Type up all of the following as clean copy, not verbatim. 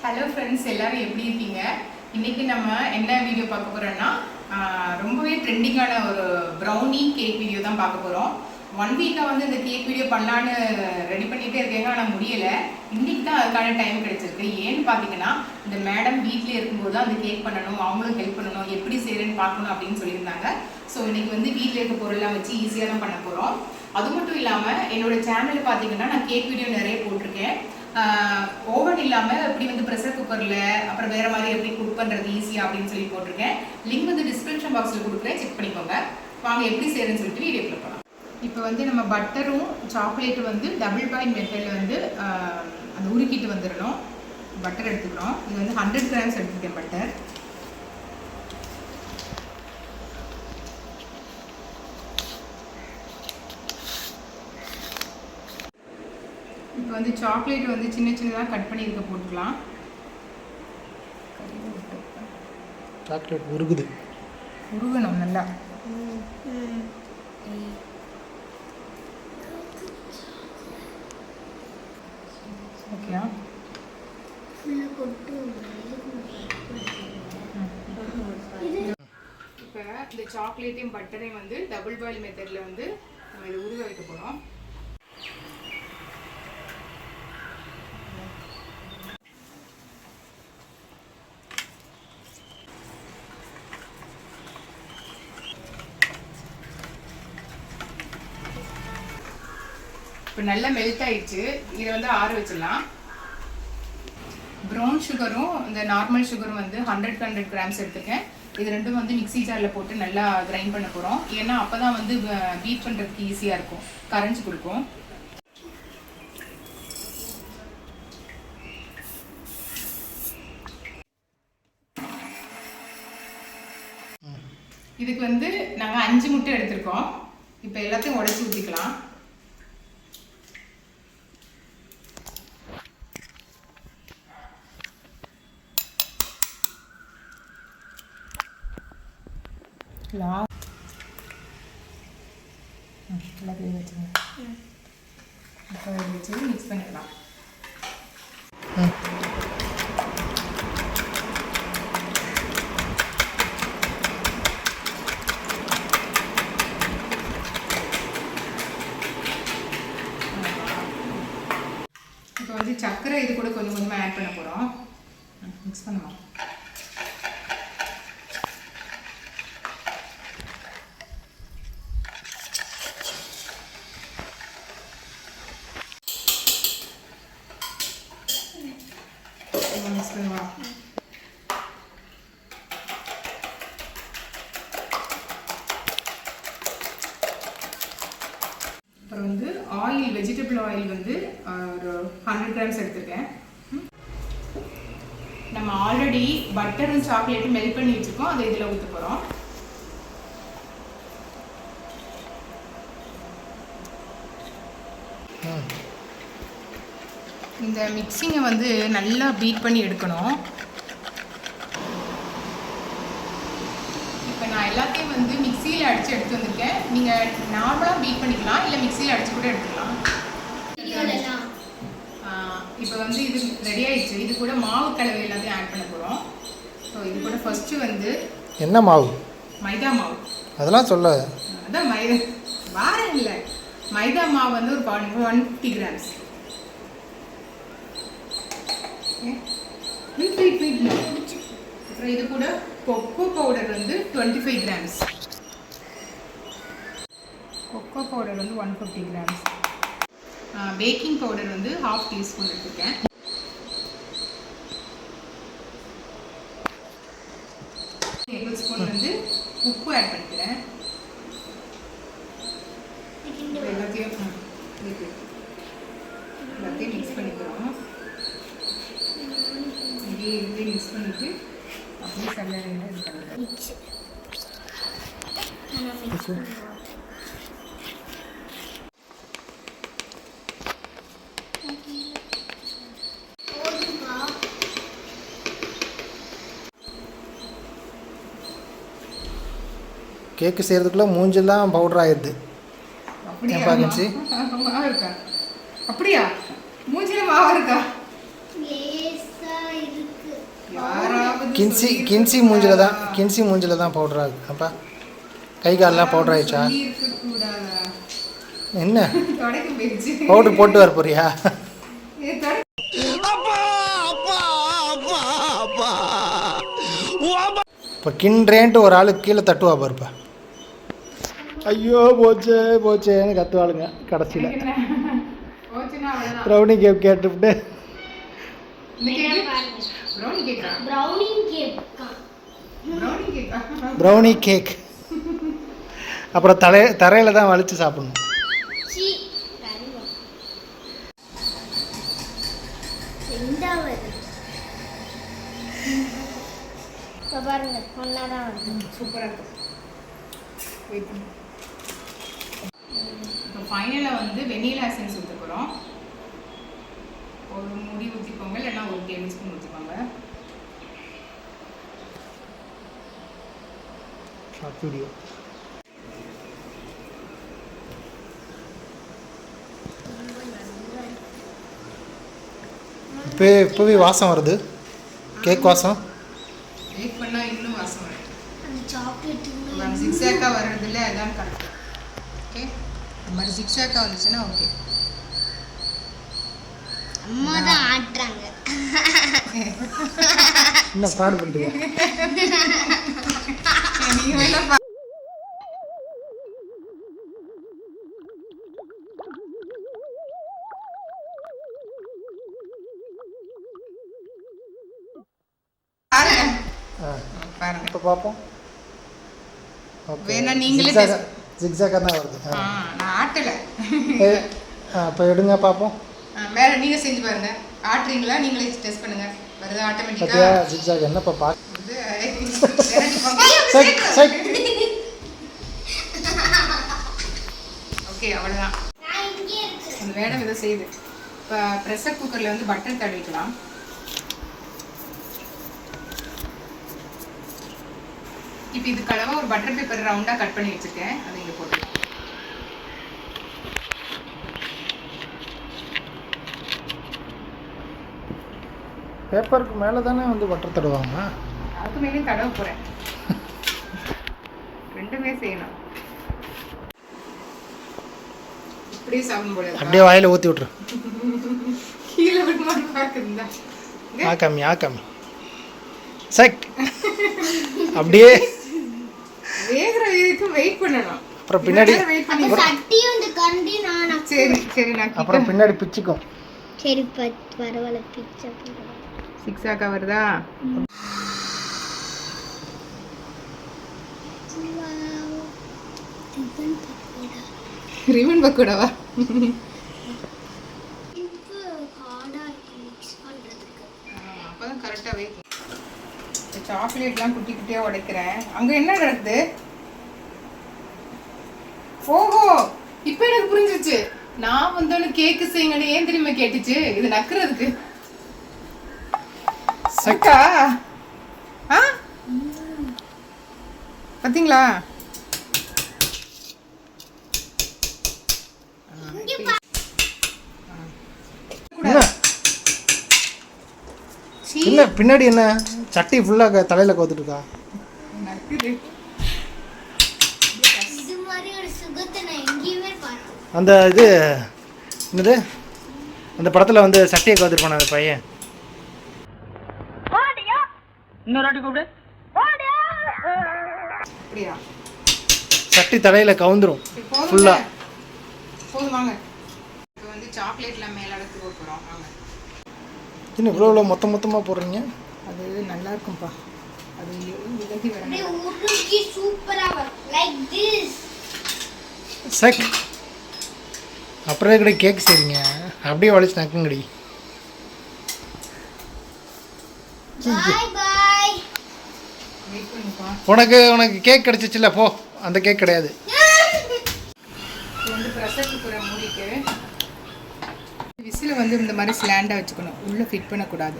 Hello friends, எல்லாரும் எப்படி இருக்கீங்க? இன்னைக்கு நம்ம என்ன வீடியோ பார்க்க போறோம்னா ரொம்பவே ட்ரெண்டிங்கான ஒரு ப்ரௌனி கேக் வீடியோ தான் பார்க்க போகிறோம். 1 வீக்காக வந்து இந்த கேக் வீடியோ பண்ணலான்னு ரெடி பண்ணிகிட்டே இருக்கேங்க, ஆனால் முடியலை. இன்றைக்கி தான் அதுக்கான டைம் கிடைச்சிருக்கு. ஏன்னு பார்த்தீங்கன்னா, இந்த மேடம் வீட்டிலே இருக்கும்போது தான் அந்த கேக் பண்ணணும், அவங்களும் ஹெல்ப் பண்ணணும், எப்படி செய்கிறேன்னு பார்க்கணும் அப்படின்னு சொல்லியிருந்தாங்க. ஸோ இன்றைக்கி வந்து வீட்டில் இருக்க பொருள்லாம் வச்சு ஈஸியாக தான் பண்ண போகிறோம். அது மட்டும் இல்லாமல் என்னோடய சேனலில் பார்த்தீங்கன்னா நான் கேக் வீடியோ நிறைய போட்டிருக்கேன். ஓவன் இல்லாமல் எப்படி வந்து ப்ரெஷர் குக்கரில் அப்புறம் வேறு மாதிரி எப்படி குக் பண்ணுறது ஈஸியாக அப்படின்னு சொல்லி போட்டிருக்கேன். லிங்க் வந்து டிஸ்கிரிப்ஷன் பாக்ஸில் கொடுக்குறேன், செக் பண்ணிக்கோங்க. வாங்க எப்படி செய்கிறேன்னு சொல்லிட்டு வீடியோக்குள்ள போகலாம். இப்போ வந்து நம்ம பட்டரும் சாக்லேட்டும் வந்து டபுள் பாயிண்ட் மெத்தடில் வந்து அந்த உருக்கிட்டு வந்துடணும். பட்டர் எடுத்துக்கிறோம். இது வந்து 100 கிராம்ஸ் எடுத்துருக்கேன் பட்டர். இப்போ வந்து சாக்லேட் வந்து சின்ன சின்னதாக கட் பண்ணி இருக்க போட்டுக்கலாம். சாக்லேட் உருகணும் நல்லா. ஓகே, இப்போ இந்த சாக்லேட்டையும் பட்டரையும் வந்து டபுள் பாயில் மெத்தடில் வந்து நம்ம இதை உருக வைக்க போகிறோம். இப்போ நல்லா மெல்ட் ஆயிடுச்சு. இதை வந்து ஆற வச்சிடலாம். ப்ரௌன் சுகரும் இந்த நார்மல் சுகரும் வந்து 100 கிராம்ஸ் எடுத்துக்கேன். இது ரெண்டும் வந்து மிக்ஸி ஜாரில் போட்டு நல்லா கிரைண்ட் பண்ண போகிறோம். ஏன்னா அப்போ தான் வந்து பீட் பண்ணுறதுக்கு ஈஸியாக இருக்கும், கரைஞ்சி கொடுக்கும். இதுக்கு வந்து நாங்கள் 5 முட்டை எடுத்திருக்கோம். இப்போ எல்லாத்தையும் உடைச்சி ஊற்றிக்கலாம். வச்சு மிக்ஸ் பண்ணிடலாம். இப்போ வந்து சர்க்கரை இது கூட கொஞ்சம் கொஞ்சமாக ஆட் பண்ண போகிறோம். மிக்ஸ் பண்ணுவோம். மிக்ஸ் பண்ணுவோம். அப்புறம் வந்து ஆயில், வெஜிடபிள் ஆயில் வந்து ஒரு 100 கிராம்ஸ் எடுத்துருக்கேன். நம்ம ஆல்ரெடி பட்டரும் சாக்லேட்டும் மெல்ட் பண்ணி வச்சுருக்கோம், அதை இதில் ஊற்ற போகிறோம். இந்த மிக்சிங்கை வந்து நல்லா பீட் பண்ணி எடுக்கணும். இப்போ நான் எல்லாத்தையும் வந்து மிக்சியில் அடித்து எடுத்து வந்திருக்கேன். நீங்கள் நார்மலாக பீட் பண்ணிக்கலாம், இல்லை மிக்சியில் அடித்து கூட எடுத்துக்கலாம். இப்போ வந்து இது ரெடி ஆயிடுச்சு. இது கூட மாவு கலவை எல்லாத்தையும் ஆட் பண்ண போகிறோம். ஸோ இது கூட ஃபஸ்ட்டு வந்து என்ன மாவு? மைதா மாவு. அதெல்லாம் சொல்ல அதான் மைதா வாரம் இல்லை. மைதா மாவு வந்து ஒரு 150 கிராம்ஸ். அப்புறம் இது கூட கொக்கோ பவுடர் வந்து 25 கிராம்ஸ். கொக்கோ பவுடர் வந்து 150 கிராம்ஸ். பேக்கிங் பவுடர் வந்து 1/2 டீஸ்பூன் எடுத்துருக்கேன். டேபிள் ஸ்பூன் வந்து உப்பு ஆட் பண்ணிக்கிறேன். எல்லாத்தையும் மிக்ஸ் பண்ணிக்கிறோம். இப்படி மிக்ஸ் பண்ணிவிட்டு அப்படியே சல்லடையில் இது பண்ணிக்கிறோம். கேக்கு செய்கிறதுக்குள்ளே மூஞ்செல்லாம் பவுடர் ஆயிடுது. அப்படியா? மாவு இருக்கா? அப்படியா? மூஞ்சில மாவு இருக்கா? யாராவது கின்சி மூஞ்சில தான் பவுடர் ஆகுது. அப்பா கை காலெலாம் பவுடர் ஆயிடுச்சா? என்ன பவுடர் போட்டு வர போறியா? இப்போ கிண்டுறேன்ட்டு ஒரு ஆளு கீழே தட்டுவா பாருப்பா. ஐயோ போச்சேன்னு கத்துவாளுங்க கடைசியில். ப்ரௌனி கேக் கேட்டுவிட்டு ப்ரௌனி கேக் அப்புறம் தரையில் தான் வலிச்சு சாப்பிடணும். இப்போ ஃபைனலாக வந்து வெனிலா எசன்ஸ் ஊற்ற போகிறோம். ஒரு முடி ஊற்றிக்கோங்க, இல்லைன்னா ஒரு டேபிள் ஸ்பூன் ஊற்றிக்கோங்க. வீடியோ இப்போவே வாசம் வருது, கேக் வாசம். பேக் பண்ணால் இன்னும் வாசம் வரும். ஜிக்ஸாக்காக வர்றதில்ல, அதான் கரெக்ட். ஓகே, இந்த மாதிரி ஜிக்ஸாக்காக வந்துச்சுன்னா ஓகே. அம்மா தான் ஆட்றாங்க. என்ன பாடு பண்ணுறீங்க? நீங்கள் வேணா பாருங்க. இப்போ பார்ப்போம். வேணா நீங்களே ஜிக்ஸாக்காக தான் வருது. நான் ஆட்டலை. இப்போ எடுங்க பார்ப்போம். வேற நீங்கள் செஞ்சு பாருங்க. ஆட்டுறீங்களா, நீங்களே டெஸ்ட் பண்ணுங்க. வருது ஆட்டோமேட்டிக்காக. பத்தியா ஜிக்ஸாக் என்னப்பா பார்க்க. ஓகே, அவ்வளோதான். அந்த வேடம் இதை செய்யுது. இப்போ ப்ரெஷர் குக்கரில் வந்து பட்டர் தடவிக்கலாம். இப்போ இதுக்களவாக ஒரு பட்டர் பேப்பர் ரவுண்டாக கட் பண்ணி வச்சுருக்கேன். அதை இங்கே போட்டு பேப்பருக்கு மேலே தானே வந்து பட்டர் தடுவாங்க. அதுக்கு மேலே தடவை போகிறேன். ரெண்டுமே செய்யணும். இப்படியே சாப்பிடும் போல அப்படியே வாயில் ஊற்றி விட்ரு. கீழே விட்டு பார்க்குறா ஆக்காமி சக் அப்படியே வேகிற வரைக்கும் வெயிட் பண்ணணும். அப்புறம் பின்னாடி சரி நான் அப்புறம் பின்னாடி பிச்சுக்கும். சரி பரவாயில்ல, பிச்சை சிக்ஸாக்கா வருதா? ரிவன் பக்கோடாவா? அப்பதான் கரெக்டா வைக்கும். சாக்லேட்லாம் குட்டி குட்டியா உடைக்கிறேன். அங்க என்ன நடக்குது? ஓஹோ, இப்ப எனக்கு புரிஞ்சிச்சு. நான் வந்தோன்னு கேக்கு செய்யுங்கன்னு ஏன் தெரியுமா கேட்டுச்சு? இது நக்குறதுக்கு. சக்கா பாத்தீங்களா? என்ன பின்னாடி என்ன சட்டி ஃபுல்லாக தலையில் கோத்துட்டு இருக்கா? அந்த இது என்னது, அந்த படத்தில் வந்து சட்டியை கோத்துருப்பான அந்த பையன். சட்டி தலையில் கவுந்துரும் ஃபுல்லாக. போதும் வாங்க. இப்போ வந்து சாக்லேட்ல மேலே எடுத்து போட்டுறோம். வாங்க. இன்னும் இவ்வளோ மொத்தமாக போடுறீங்க. அது நல்லா இருக்கும்பா. அது விலகி வர சூப்பரா வரும். Like this. சக் அப்புறம் கூட கேக் செய்றீங்க. அப்படியே வலிச்சு நக்குங்கடி. பாய் பாய். வெயிட் பண்ணுப்பா. உனக்கு கேக் கிடைச்சிச்சுல, போ. அந்த கேக் கிடையாது. இப்போ வந்து ப்ரெஷர் குக்கரை மூடிட்டு விசில் வந்து இந்த மாதிரி ஸ்லாண்டாக வச்சுக்கணும். உள்ளே ஃபிட் பண்ணக்கூடாது.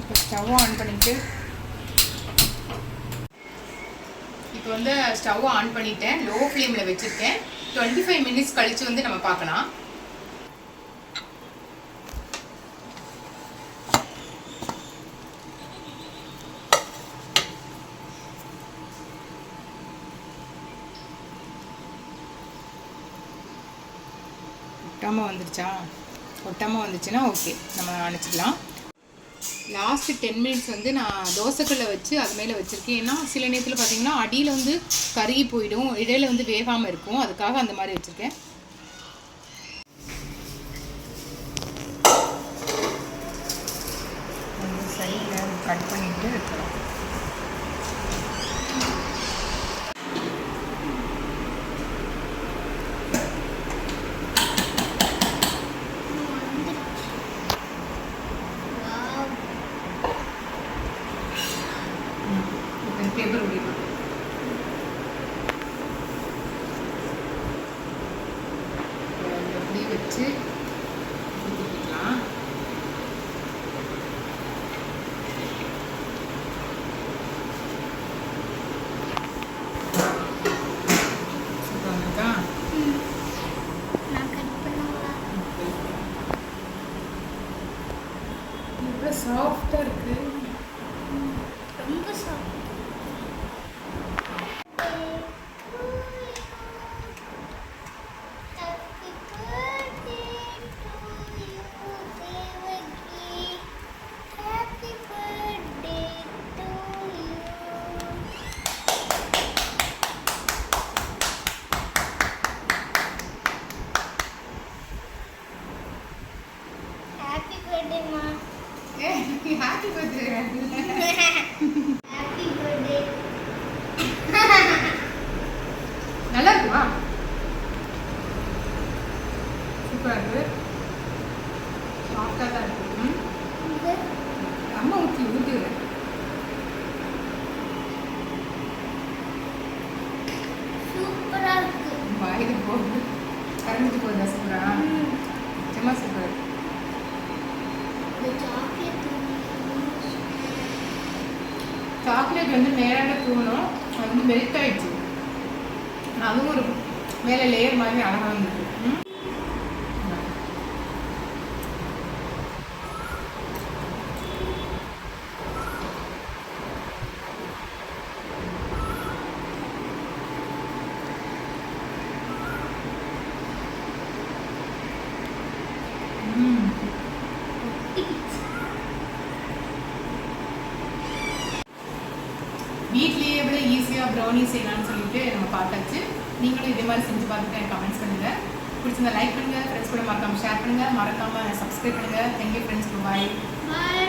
இப்போ ஸ்டவ் ஆன் பண்ணிவிட்டு இப்போ வந்து ஸ்டவ் ஆன் பண்ணிட்டேன். லோ ஃப்ளேமில் வச்சுருக்கேன். 25 மினிட்ஸ் கழித்து வந்து நம்ம பார்க்கலாம். ஒட்டாமல் வந்துடுச்சா? ஒட்டாமல் வந்துச்சுன்னா ஓகே, நம்ம அணைச்சிக்கலாம். லாஸ்ட்டு 10 மினிட்ஸ் வந்து நான் தோசைக்கல்லை வச்சு அது மேலே வச்சுருக்கேன். ஏன்னா சில நேரத்தில் பார்த்தீங்கன்னா அடியில் வந்து கருகி போயிடும், இடையில வந்து வேகாமல் இருக்கும், அதுக்காக அந்த மாதிரி வச்சுருக்கேன். சைடில் கட் பண்ணிவிட்டு வைக்கிறோம். பேப்பர் முடியும். அப்படியே வச்சு ஊற்றிக்கலாம். சூப்பராக நான் கட் பண்ணுவா. இவ்வளோ சாஃப்டாக இருக்குது. ரொம்ப சாப்பிட்டு ஹாப்பி பர்த்டேமா. Happy birthday. Happy birthday. நல்லா இருக்குமா? சூப்பராக இருக்குது. சாஃப்டாக தான் இருக்குது. அம்மா ஊற்றி ஊற்றிடுறேன். சூப்பரா இருக்கு. வாயில போகுது, கரைஞ்சிட்டு போகுதா? சூப்பரா, நிச்சயமாக சூப்பர். இந்த சாக்லேட் சாக்லேட் வந்து மேலே தூணும், அது வந்து மெல்ட் ஆயிடுச்சு. அதுவும் ஒரு மேலே லேயர் மாதிரி அழகாக இருந்துச்சு. வீட்லேயே எவ்வளோ ஈஸியாக ப்ரௌனி செய்யலாம்னு சொல்லிட்டு நம்ம பார்த்தாச்சு. நீங்களும் இதே மாதிரி செஞ்சு பார்த்துட்டு எனக்கு கமெண்ட்ஸ் பண்ணுங்கள். பிடிச்சிருந்தா லைக் பண்ணுங்கள், ஃப்ரெண்ட்ஸ் கூட மறக்காமல் ஷேர் பண்ணுங்கள், மறக்காமல் சப்ஸ்கிரைப் பண்ணுங்கள். தேங்க்யூ ஃப்ரெண்ட்ஸ், பாய். பாய்.